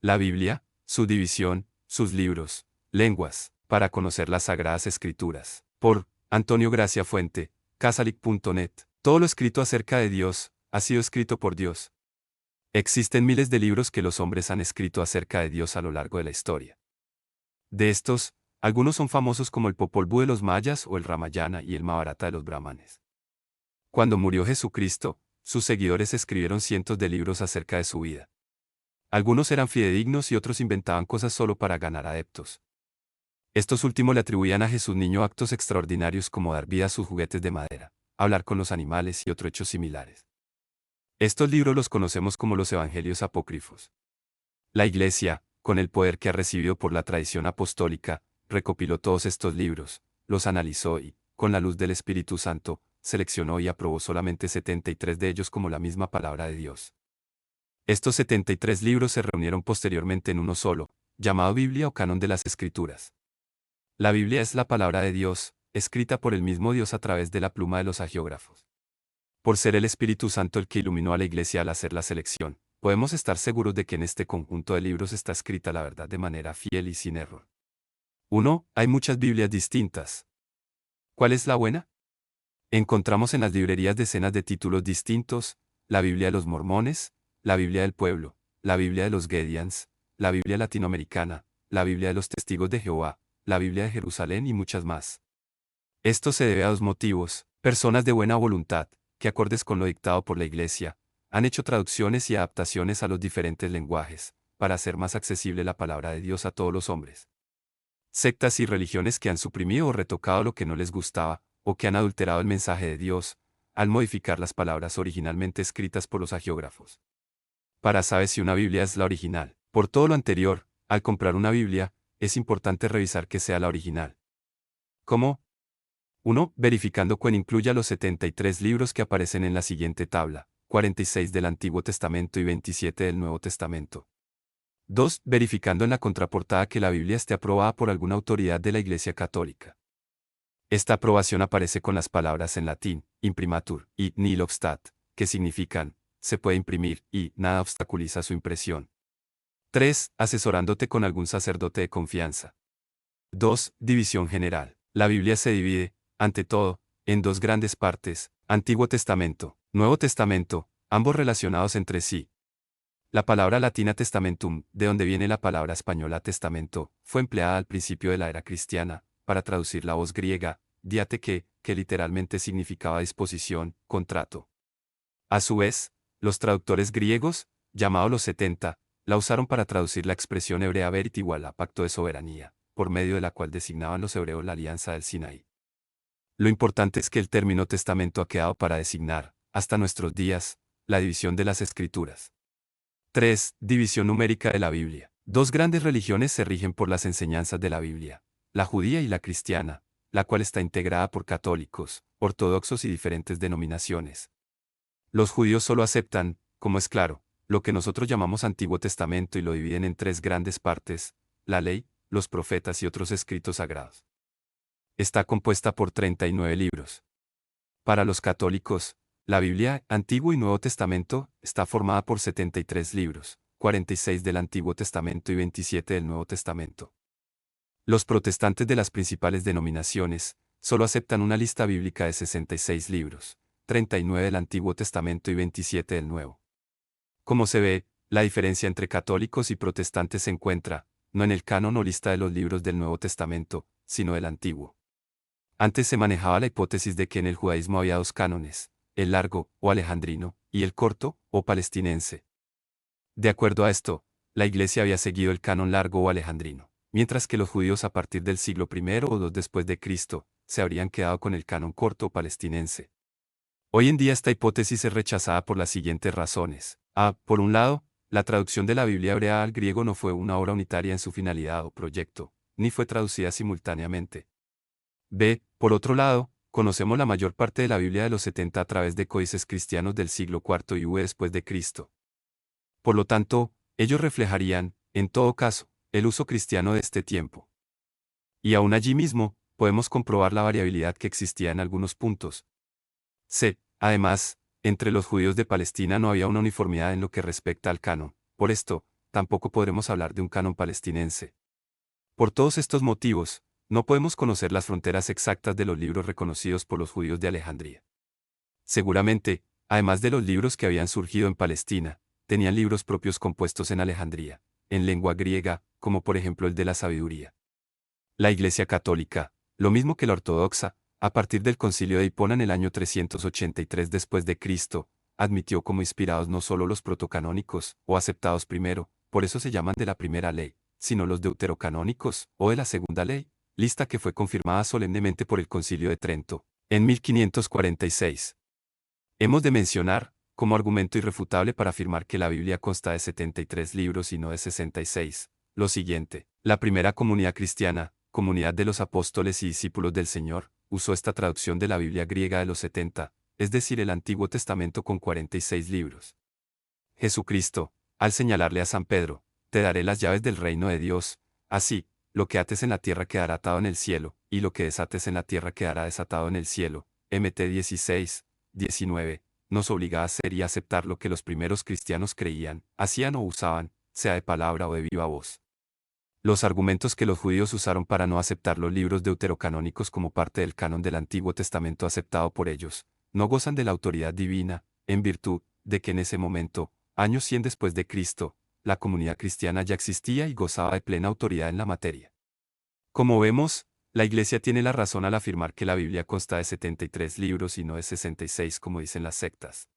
La Biblia, su división, sus libros, lenguas, para conocer las Sagradas Escrituras. Por Antonio Gracia Fuente, Casalic.net. Todo lo escrito acerca de Dios, ha sido escrito por Dios. Existen miles de libros que los hombres han escrito acerca de Dios a lo largo de la historia. De estos, algunos son famosos como el Popol Vuh de los mayas o el Ramayana y el Mahabharata de los brahmanes. Cuando murió Jesucristo, sus seguidores escribieron cientos de libros acerca de su vida. Algunos eran fidedignos y otros inventaban cosas solo para ganar adeptos. Estos últimos le atribuían a Jesús niño actos extraordinarios como dar vida a sus juguetes de madera, hablar con los animales y otros hechos similares. Estos libros los conocemos como los Evangelios apócrifos. La Iglesia, con el poder que ha recibido por la tradición apostólica, recopiló todos estos libros, los analizó y, con la luz del Espíritu Santo, seleccionó y aprobó solamente 73 de ellos como la misma palabra de Dios. Estos 73 libros se reunieron posteriormente en uno solo, llamado Biblia o Canon de las Escrituras. La Biblia es la palabra de Dios, escrita por el mismo Dios a través de la pluma de los hagiógrafos. Por ser el Espíritu Santo el que iluminó a la Iglesia al hacer la selección, podemos estar seguros de que en este conjunto de libros está escrita la verdad de manera fiel y sin error. 1. Hay muchas Biblias distintas. ¿Cuál es la buena? Encontramos en las librerías decenas de títulos distintos: la Biblia de los Mormones, la Biblia del Pueblo, la Biblia de los Gideons, la Biblia latinoamericana, la Biblia de los Testigos de Jehová, la Biblia de Jerusalén y muchas más. Esto se debe a dos motivos: personas de buena voluntad, que acordes con lo dictado por la Iglesia, han hecho traducciones y adaptaciones a los diferentes lenguajes, para hacer más accesible la palabra de Dios a todos los hombres. Sectas y religiones que han suprimido o retocado lo que no les gustaba, o que han adulterado el mensaje de Dios, al modificar las palabras originalmente escritas por los hagiógrafos. Para saber si una Biblia es la original. Por todo lo anterior, al comprar una Biblia, es importante revisar que sea la original. ¿Cómo? 1. Verificando que incluya los 73 libros que aparecen en la siguiente tabla, 46 del Antiguo Testamento y 27 del Nuevo Testamento. 2. Verificando en la contraportada que la Biblia esté aprobada por alguna autoridad de la Iglesia Católica. Esta aprobación aparece con las palabras en latín, imprimatur, y nihil obstat, que significan, se puede imprimir, y nada obstaculiza su impresión. 3. Asesorándote con algún sacerdote de confianza. 2. División general. La Biblia se divide, ante todo, en dos grandes partes: Antiguo Testamento, Nuevo Testamento, ambos relacionados entre sí. La palabra latina testamentum, de donde viene la palabra española testamento, fue empleada al principio de la era cristiana, para traducir la voz griega, diateke, que literalmente significaba disposición, contrato. A su vez, los traductores griegos, llamados los 70, la usaron para traducir la expresión hebrea berit igual a pacto de soberanía, por medio de la cual designaban los hebreos la alianza del Sinaí. Lo importante es que el término testamento ha quedado para designar, hasta nuestros días, la división de las Escrituras. 3. División numérica de la Biblia. Dos grandes religiones se rigen por las enseñanzas de la Biblia: la judía y la cristiana, la cual está integrada por católicos, ortodoxos y diferentes denominaciones. Los judíos solo aceptan, como es claro, lo que nosotros llamamos Antiguo Testamento y lo dividen en tres grandes partes: la ley, los profetas y otros escritos sagrados. Está compuesta por 39 libros. Para los católicos, la Biblia, Antiguo y Nuevo Testamento, está formada por 73 libros, 46 del Antiguo Testamento y 27 del Nuevo Testamento. Los protestantes de las principales denominaciones solo aceptan una lista bíblica de 66 libros, 39 del Antiguo Testamento y 27 del Nuevo. Como se ve, la diferencia entre católicos y protestantes se encuentra, no en el canon o lista de los libros del Nuevo Testamento, sino del Antiguo. Antes se manejaba la hipótesis de que en el judaísmo había dos cánones: el largo, o alejandrino, y el corto, o palestinense. De acuerdo a esto, la Iglesia había seguido el canon largo o alejandrino, mientras que los judíos a partir del siglo I o II después de Cristo, se habrían quedado con el canon corto o palestinense. Hoy en día esta hipótesis es rechazada por las siguientes razones. A. Por un lado, la traducción de la Biblia hebrea al griego no fue una obra unitaria en su finalidad o proyecto, ni fue traducida simultáneamente. B. Por otro lado, conocemos la mayor parte de la Biblia de los 70 a través de códices cristianos del siglo IV y V después de Cristo. Por lo tanto, ellos reflejarían, en todo caso, el uso cristiano de este tiempo. Y aún allí mismo, podemos comprobar la variabilidad que existía en algunos puntos. C. Además, entre los judíos de Palestina no había una uniformidad en lo que respecta al canon. Por esto, tampoco podremos hablar de un canon palestinense. Por todos estos motivos, no podemos conocer las fronteras exactas de los libros reconocidos por los judíos de Alejandría. Seguramente, además de los libros que habían surgido en Palestina, tenían libros propios compuestos en Alejandría, en lengua griega, como por ejemplo el de la sabiduría. La Iglesia Católica, lo mismo que la ortodoxa, a partir del Concilio de Hipona en el año 383 después de Cristo, admitió como inspirados no solo los protocanónicos, o aceptados primero, por eso se llaman de la primera ley, sino los deuterocanónicos, o de la segunda ley, lista que fue confirmada solemnemente por el Concilio de Trento, en 1546. Hemos de mencionar, como argumento irrefutable para afirmar que la Biblia consta de 73 libros y no de 66, lo siguiente: la primera comunidad cristiana, comunidad de los apóstoles y discípulos del Señor, usó esta traducción de la Biblia griega de los 70, es decir, el Antiguo Testamento con 46 libros. Jesucristo, al señalarle a San Pedro, te daré las llaves del reino de Dios, así, lo que ates en la tierra quedará atado en el cielo, y lo que desates en la tierra quedará desatado en el cielo. Mt 16, 19, nos obliga a hacer y aceptar lo que los primeros cristianos creían, hacían o usaban, sea de palabra o de viva voz. Los argumentos que los judíos usaron para no aceptar los libros deuterocanónicos como parte del canon del Antiguo Testamento aceptado por ellos, no gozan de la autoridad divina, en virtud de que en ese momento, años 100 después de Cristo, la comunidad cristiana ya existía y gozaba de plena autoridad en la materia. Como vemos, la Iglesia tiene la razón al afirmar que la Biblia consta de 73 libros y no de 66 como dicen las sectas.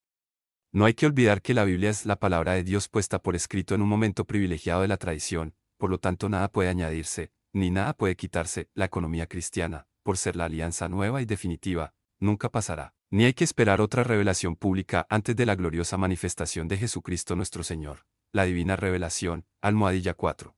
No hay que olvidar que la Biblia es la palabra de Dios puesta por escrito en un momento privilegiado de la tradición, por lo tanto nada puede añadirse, ni nada puede quitarse. La economía cristiana, por ser la alianza nueva y definitiva, nunca pasará, ni hay que esperar otra revelación pública antes de la gloriosa manifestación de Jesucristo nuestro Señor, la divina revelación, almohadilla 4.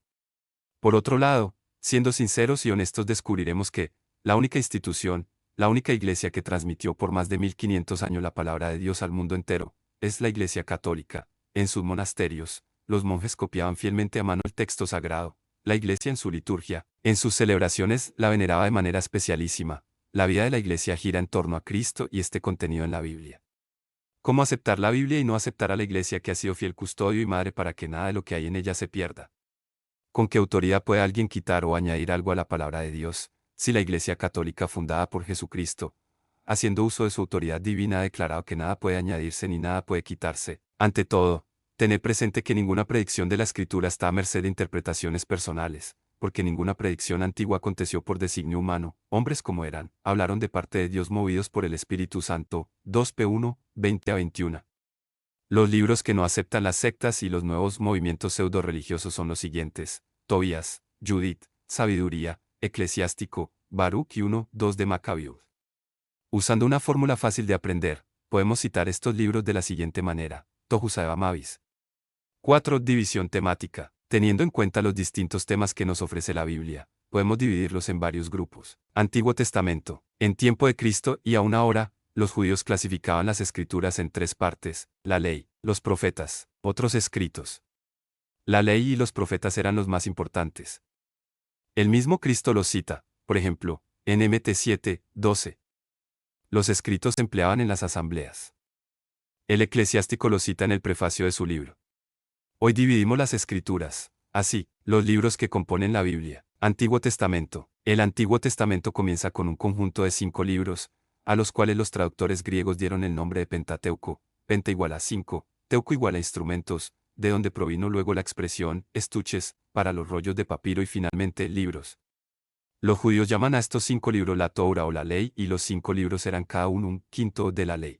Por otro lado, siendo sinceros y honestos descubriremos que, la única institución, la única iglesia que transmitió por más de 1500 años la palabra de Dios al mundo entero, es la Iglesia Católica. En sus monasterios, los monjes copiaban fielmente a mano el texto sagrado, la Iglesia en su liturgia, en sus celebraciones la veneraba de manera especialísima. La vida de la Iglesia gira en torno a Cristo y este contenido en la Biblia. ¿Cómo aceptar la Biblia y no aceptar a la Iglesia que ha sido fiel custodio y madre para que nada de lo que hay en ella se pierda? ¿Con qué autoridad puede alguien quitar o añadir algo a la palabra de Dios, si la Iglesia Católica fundada por Jesucristo, haciendo uso de su autoridad divina, ha declarado que nada puede añadirse ni nada puede quitarse? Ante todo, tened presente que ninguna predicción de la Escritura está a merced de interpretaciones personales, porque ninguna predicción antigua aconteció por designio humano. Hombres como eran, hablaron de parte de Dios movidos por el Espíritu Santo. 2 P1, 20-21. Los libros que no aceptan las sectas y los nuevos movimientos pseudo-religiosos son los siguientes: Tobías, Judith, Sabiduría, Eclesiástico, Baruch y 1-2 de Macabeos. Usando una fórmula fácil de aprender, podemos citar estos libros de la siguiente manera: Tohusaeva Mavis. 4. División temática. Teniendo en cuenta los distintos temas que nos ofrece la Biblia, podemos dividirlos en varios grupos. Antiguo Testamento. En tiempo de Cristo y aún ahora, los judíos clasificaban las escrituras en 3 partes: la ley, los profetas, otros escritos. La ley y los profetas eran los más importantes. El mismo Cristo los cita, por ejemplo, en Mt 7:12. Los escritos se empleaban en las asambleas. El eclesiástico los cita en el prefacio de su libro. Hoy dividimos las escrituras, así, los libros que componen la Biblia. Antiguo Testamento. El Antiguo Testamento comienza con un conjunto de 5 libros, a los cuales los traductores griegos dieron el nombre de Pentateuco. Penta igual a 5, teuco igual a instrumentos, de donde provino luego la expresión estuches para los rollos de papiro y finalmente libros. Los judíos llaman a estos 5 libros la Torá o la ley, y los 5 libros eran cada uno un quinto de la ley.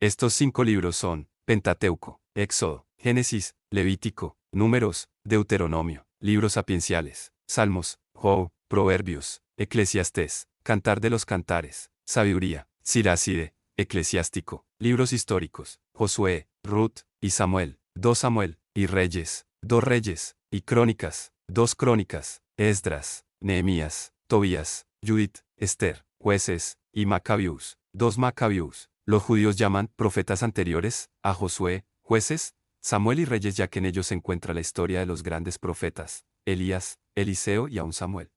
Estos 5 libros son Pentateuco, Éxodo, Génesis, Levítico, Números, Deuteronomio, libros sapienciales, Salmos, Job, Proverbios, Eclesiastés, Cantar de los Cantares, Sabiduría, Siracide, Eclesiástico, libros históricos, Josué, Ruth, y Samuel, 2 Samuel, y Reyes, 2 Reyes, y Crónicas, 2 Crónicas, Esdras, Nehemías, Tobías, Judith, Esther, Jueces, y Macabeos, 2 Macabeos. Los judíos llaman profetas anteriores a Josué, Jueces, Samuel y Reyes, ya que en ellos se encuentra la historia de los grandes profetas, Elías, Eliseo y aún Samuel.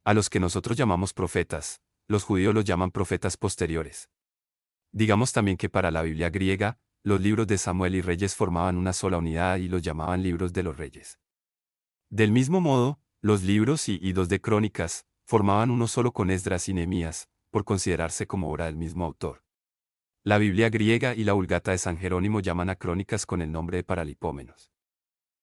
A los que nosotros llamamos profetas, los judíos los llaman profetas posteriores. Digamos también que para la Biblia griega, los libros de Samuel y Reyes formaban una sola unidad y los llamaban libros de los reyes. Del mismo modo, los libros y dos de Crónicas formaban uno solo con Esdras y Nehemías, por considerarse como obra del mismo autor. La Biblia griega y la Vulgata de San Jerónimo llaman a Crónicas con el nombre de Paralipómenos.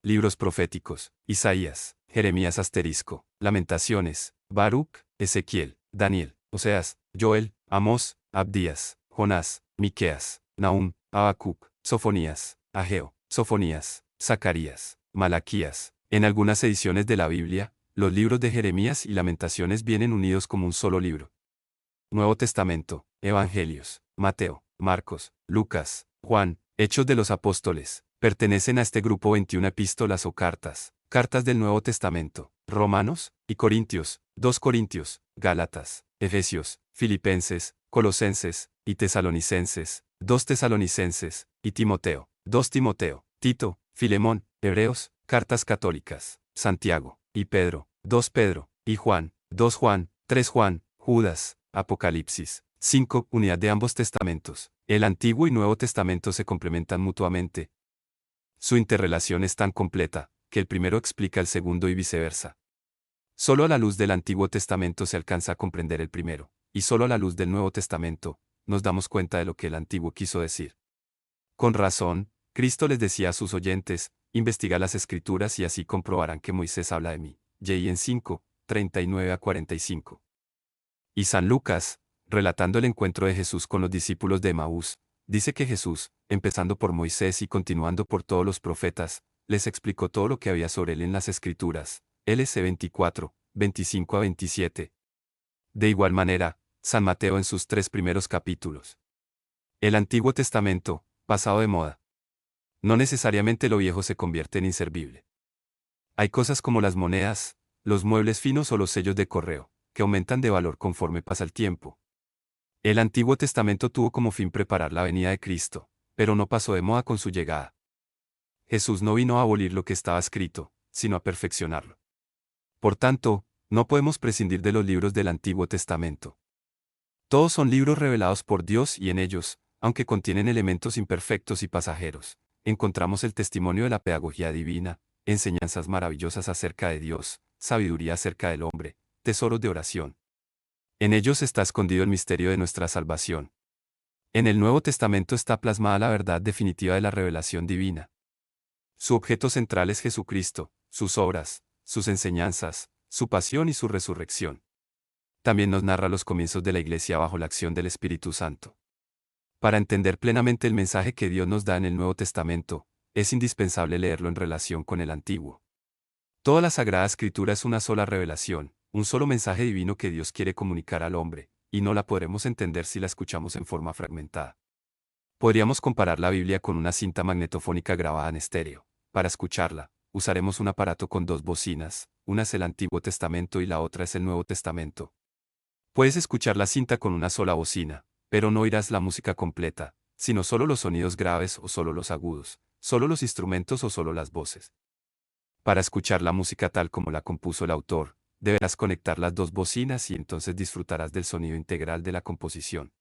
Libros proféticos: Isaías, Jeremías *, Lamentaciones, Baruch, Ezequiel, Daniel, Oseas, Joel, Amós, Abdías, Jonás, Miqueas, Nahum, Habacuc, Sofonías, Ageo, Sofonías, Zacarías, Malaquías. En algunas ediciones de la Biblia, los libros de Jeremías y Lamentaciones vienen unidos como un solo libro. Nuevo Testamento: Evangelios, Mateo, Marcos, Lucas, Juan, Hechos de los Apóstoles, pertenecen a este grupo 21 epístolas o cartas, cartas del Nuevo Testamento, Romanos y Corintios, 2 Corintios, Gálatas, Efesios, Filipenses, Colosenses y Tesalonicenses, 2 Tesalonicenses, y Timoteo, 2 Timoteo, Tito, Filemón, Hebreos, cartas católicas, Santiago y Pedro, 2 Pedro, y Juan, 2 Juan, 3 Juan, Judas, Apocalipsis. 5. Unidad de ambos testamentos. El Antiguo y Nuevo Testamento se complementan mutuamente. Su interrelación es tan completa, que el primero explica el segundo y viceversa. Solo a la luz del Antiguo Testamento se alcanza a comprender el primero, y solo a la luz del Nuevo Testamento, nos damos cuenta de lo que el Antiguo quiso decir. Con razón, Cristo les decía a sus oyentes: investiga las Escrituras y así comprobarán que Moisés habla de mí. Y en 5, 39 a 45. Y San Lucas, relatando el encuentro de Jesús con los discípulos de Emaús, dice que Jesús, empezando por Moisés y continuando por todos los profetas, les explicó todo lo que había sobre él en las Escrituras. LC 24, 25 a 27. De igual manera, San Mateo en sus 3 primeros capítulos. El Antiguo Testamento, pasado de moda. No necesariamente lo viejo se convierte en inservible. Hay cosas como las monedas, los muebles finos o los sellos de correo, que aumentan de valor conforme pasa el tiempo. El Antiguo Testamento tuvo como fin preparar la venida de Cristo, pero no pasó de moda con su llegada. Jesús no vino a abolir lo que estaba escrito, sino a perfeccionarlo. Por tanto, no podemos prescindir de los libros del Antiguo Testamento. Todos son libros revelados por Dios y en ellos, aunque contienen elementos imperfectos y pasajeros, encontramos el testimonio de la pedagogía divina, enseñanzas maravillosas acerca de Dios, sabiduría acerca del hombre, tesoros de oración. En ellos está escondido el misterio de nuestra salvación. En el Nuevo Testamento está plasmada la verdad definitiva de la revelación divina. Su objeto central es Jesucristo, sus obras, sus enseñanzas, su pasión y su resurrección. También nos narra los comienzos de la Iglesia bajo la acción del Espíritu Santo. Para entender plenamente el mensaje que Dios nos da en el Nuevo Testamento, es indispensable leerlo en relación con el Antiguo. Toda la Sagrada Escritura es una sola revelación, un solo mensaje divino que Dios quiere comunicar al hombre, y no la podremos entender si la escuchamos en forma fragmentada. Podríamos comparar la Biblia con una cinta magnetofónica grabada en estéreo. Para escucharla, usaremos un aparato con 2 bocinas, una es el Antiguo Testamento y la otra es el Nuevo Testamento. Puedes escuchar la cinta con una sola bocina, pero no oirás la música completa, sino solo los sonidos graves o solo los agudos, solo los instrumentos o solo las voces. Para escuchar la música tal como la compuso el autor, deberás conectar las 2 bocinas y entonces disfrutarás del sonido integral de la composición.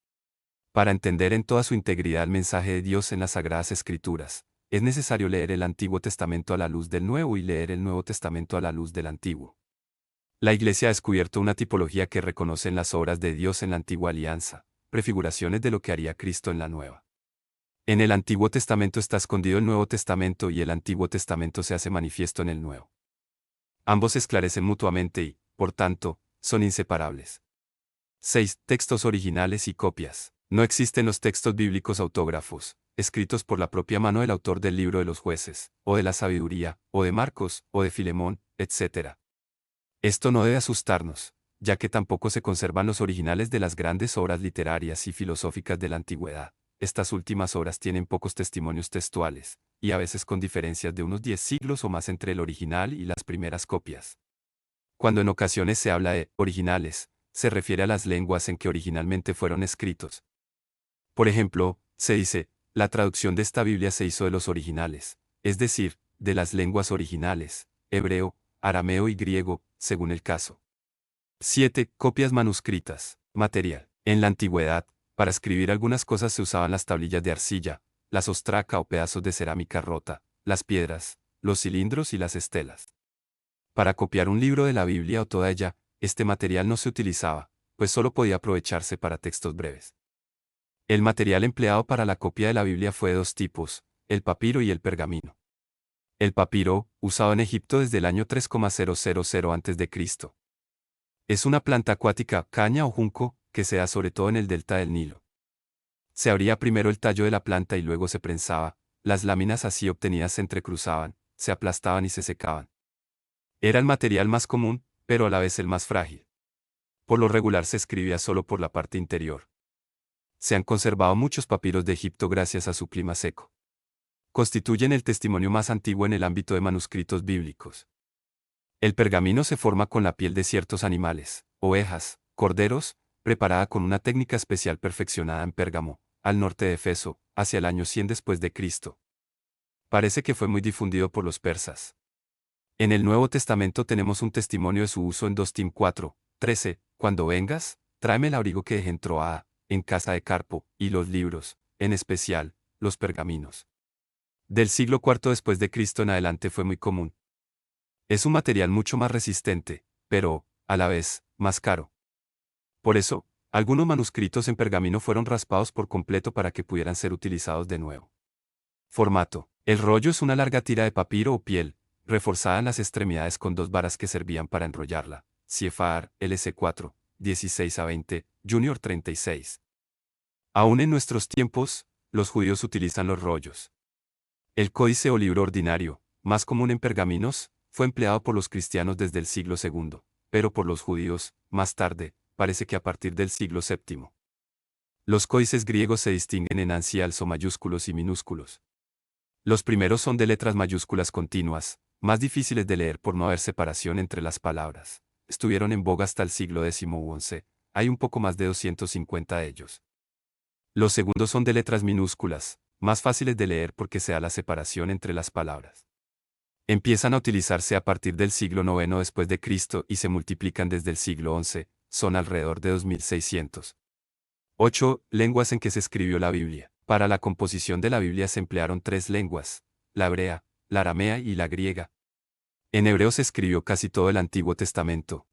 Para entender en toda su integridad el mensaje de Dios en las Sagradas Escrituras, es necesario leer el Antiguo Testamento a la luz del Nuevo y leer el Nuevo Testamento a la luz del Antiguo. La Iglesia ha descubierto una tipología que reconoce en las obras de Dios en la Antigua Alianza, prefiguraciones de lo que haría Cristo en la Nueva. En el Antiguo Testamento está escondido el Nuevo Testamento y el Antiguo Testamento se hace manifiesto en el Nuevo. Ambos se esclarecen mutuamente y, por tanto, son inseparables. 6. Textos originales y copias. No existen los textos bíblicos autógrafos, escritos por la propia mano del autor del libro de los jueces, o de la sabiduría, o de Marcos, o de Filemón, etc. Esto no debe asustarnos, ya que tampoco se conservan los originales de las grandes obras literarias y filosóficas de la antigüedad. Estas últimas obras tienen pocos testimonios textuales, y a veces con diferencias de unos 10 siglos o más entre el original y las primeras copias. Cuando en ocasiones se habla de originales, se refiere a las lenguas en que originalmente fueron escritos. Por ejemplo, se dice, la traducción de esta Biblia se hizo de los originales, es decir, de las lenguas originales, hebreo, arameo y griego, según el caso. 7. Copias manuscritas. Material. En la antigüedad, para escribir algunas cosas se usaban las tablillas de arcilla, las ostraca o pedazos de cerámica rota, las piedras, los cilindros y las estelas. Para copiar un libro de la Biblia o toda ella, este material no se utilizaba, pues solo podía aprovecharse para textos breves. El material empleado para la copia de la Biblia fue de dos tipos, el papiro y el pergamino. El papiro, usado en Egipto desde el año 3000 a.C. Es una planta acuática, caña o junco, que se da sobre todo en el delta del Nilo. Se abría primero el tallo de la planta y luego se prensaba, las láminas así obtenidas se entrecruzaban, se aplastaban y se secaban. Era el material más común, pero a la vez el más frágil. Por lo regular se escribía solo por la parte interior. Se han conservado muchos papiros de Egipto gracias a su clima seco. Constituyen el testimonio más antiguo en el ámbito de manuscritos bíblicos. El pergamino se forma con la piel de ciertos animales, ovejas, corderos, preparada con una técnica especial perfeccionada en Pérgamo, al norte de Éfeso, hacia el año 100 después de Cristo. Parece que fue muy difundido por los persas. En el Nuevo Testamento tenemos un testimonio de su uso en 2 Tim 4:13, cuando vengas, tráeme el abrigo que dejé en Troada, en casa de Carpo, y los libros, en especial, los pergaminos. Del siglo IV después de Cristo en adelante fue muy común. Es un material mucho más resistente, pero, a la vez, más caro. Por eso, algunos manuscritos en pergamino fueron raspados por completo para que pudieran ser utilizados de nuevo. Formato. El rollo es una larga tira de papiro o piel, reforzada en las extremidades con dos varas que servían para enrollarla. CFR, LC4, 16 a 20, Junior 36. Aún en nuestros tiempos, los judíos utilizan los rollos. El códice o libro ordinario, más común en pergaminos, fue empleado por los cristianos desde el siglo II, pero por los judíos, más tarde, parece que a partir del siglo VII. Los códices griegos se distinguen en ancialzo mayúsculos y minúsculos. Los primeros son de letras mayúsculas continuas, más difíciles de leer por no haber separación entre las palabras. Estuvieron en boga hasta el siglo X u XI, hay un poco más de 250 de ellos. Los segundos son de letras minúsculas, más fáciles de leer porque se da la separación entre las palabras. Empiezan a utilizarse a partir del siglo IX después de Cristo y se multiplican desde el siglo XI, son alrededor de 2600. 8. Lenguas en que se escribió la Biblia. Para la composición de la Biblia se emplearon 3 lenguas, la hebrea, la aramea y la griega. En hebreo se escribió casi todo el Antiguo Testamento.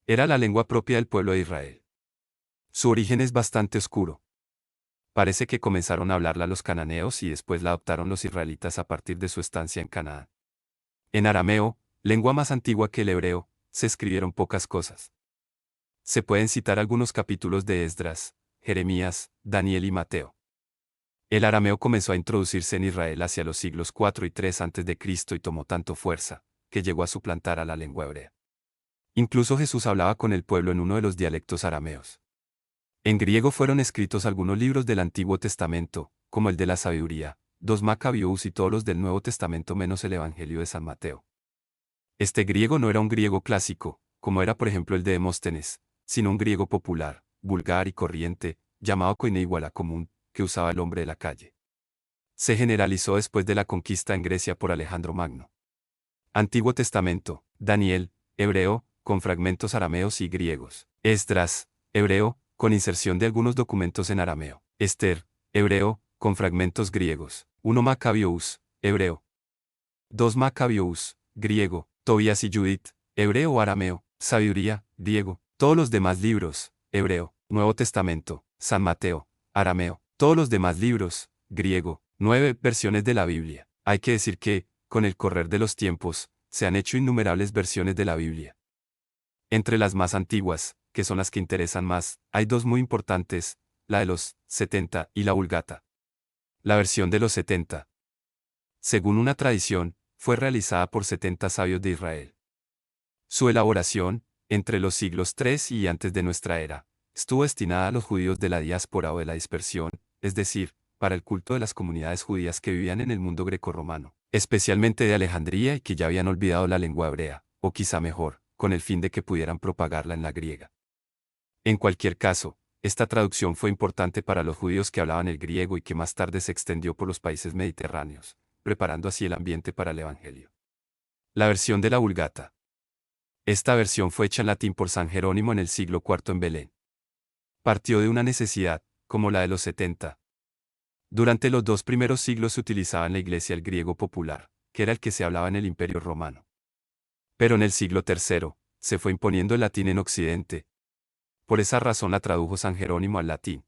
Era la lengua propia del pueblo de Israel. Su origen es bastante oscuro. Parece que comenzaron a hablarla los cananeos y después la adoptaron los israelitas a partir de su estancia en Canaán. En arameo, lengua más antigua que el hebreo, se escribieron pocas cosas. Se pueden citar algunos capítulos de Esdras, Jeremías, Daniel y Mateo. El arameo comenzó a introducirse en Israel hacia los siglos 4 y 3 a.C. y tomó tanto fuerza, que llegó a suplantar a la lengua hebrea. Incluso Jesús hablaba con el pueblo en uno de los dialectos arameos. En griego fueron escritos algunos libros del Antiguo Testamento, como el de la Sabiduría, 2 Macabeos y todos los del Nuevo Testamento menos el Evangelio de San Mateo. Este griego no era un griego clásico, como era por ejemplo el de Demóstenes, sino un griego popular, vulgar y corriente, llamado koineiguala común, que usaba el hombre de la calle. Se generalizó después de la conquista en Grecia por Alejandro Magno. Antiguo Testamento, Daniel, hebreo, con fragmentos arameos y griegos. Esdras, hebreo, con inserción de algunos documentos en arameo. Esther, hebreo, con fragmentos griegos. 1 Macabeos, hebreo. 2 Macabeos, griego. Tobías y Judith, hebreo o arameo. Sabiduría, griego. Todos los demás libros, hebreo. Nuevo Testamento, San Mateo, arameo. Todos los demás libros, griego. 9 versiones de la Biblia. Hay que decir que, con el correr de los tiempos, se han hecho innumerables versiones de la Biblia. Entre las más antiguas, que son las que interesan más, hay 2 muy importantes, la de los 70 y la Vulgata. La versión de los 70, según una tradición, fue realizada por 70 sabios de Israel. Su elaboración, entre los siglos 3 y antes de nuestra era, estuvo destinada a los judíos de la diáspora o de la dispersión, es decir, para el culto de las comunidades judías que vivían en el mundo grecorromano, especialmente de Alejandría y que ya habían olvidado la lengua hebrea, o quizá mejor, con el fin de que pudieran propagarla en la griega. En cualquier caso, esta traducción fue importante para los judíos que hablaban el griego y que más tarde se extendió por los países mediterráneos, preparando así el ambiente para el Evangelio. La versión de la Vulgata. Esta versión fue hecha en latín por San Jerónimo en el siglo IV en Belén. Partió de una necesidad, como la de los 70. Durante los 2 primeros siglos se utilizaba en la Iglesia el griego popular, que era el que se hablaba en el Imperio Romano. Pero en el siglo III, se fue imponiendo el latín en Occidente. Por esa razón la tradujo San Jerónimo al latín.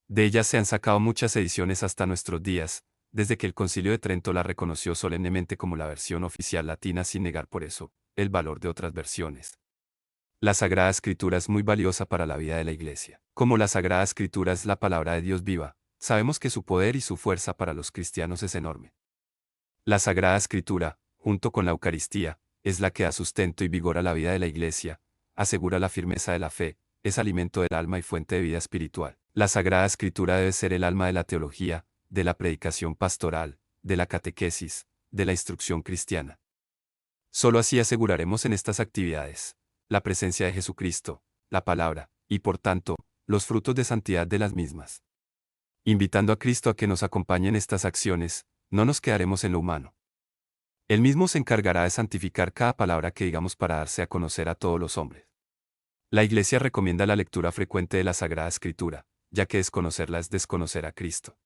De ella se han sacado muchas ediciones hasta nuestros días, desde que el Concilio de Trento la reconoció solemnemente como la versión oficial latina sin negar por eso el valor de otras versiones. La Sagrada Escritura es muy valiosa para la vida de la Iglesia. Como la Sagrada Escritura es la palabra de Dios viva, sabemos que su poder y su fuerza para los cristianos es enorme. La Sagrada Escritura, junto con la Eucaristía, es la que da sustento y vigor a la vida de la Iglesia, asegura la firmeza de la fe, es alimento del alma y fuente de vida espiritual. La Sagrada Escritura debe ser el alma de la teología, de la predicación pastoral, de la catequesis, de la instrucción cristiana. Solo así aseguraremos en estas actividades la presencia de Jesucristo, la palabra, y por tanto, los frutos de santidad de las mismas. Invitando a Cristo a que nos acompañe en estas acciones, no nos quedaremos en lo humano. Él mismo se encargará de santificar cada palabra que digamos para darse a conocer a todos los hombres. La Iglesia recomienda la lectura frecuente de la Sagrada Escritura, ya que desconocerla es desconocer a Cristo.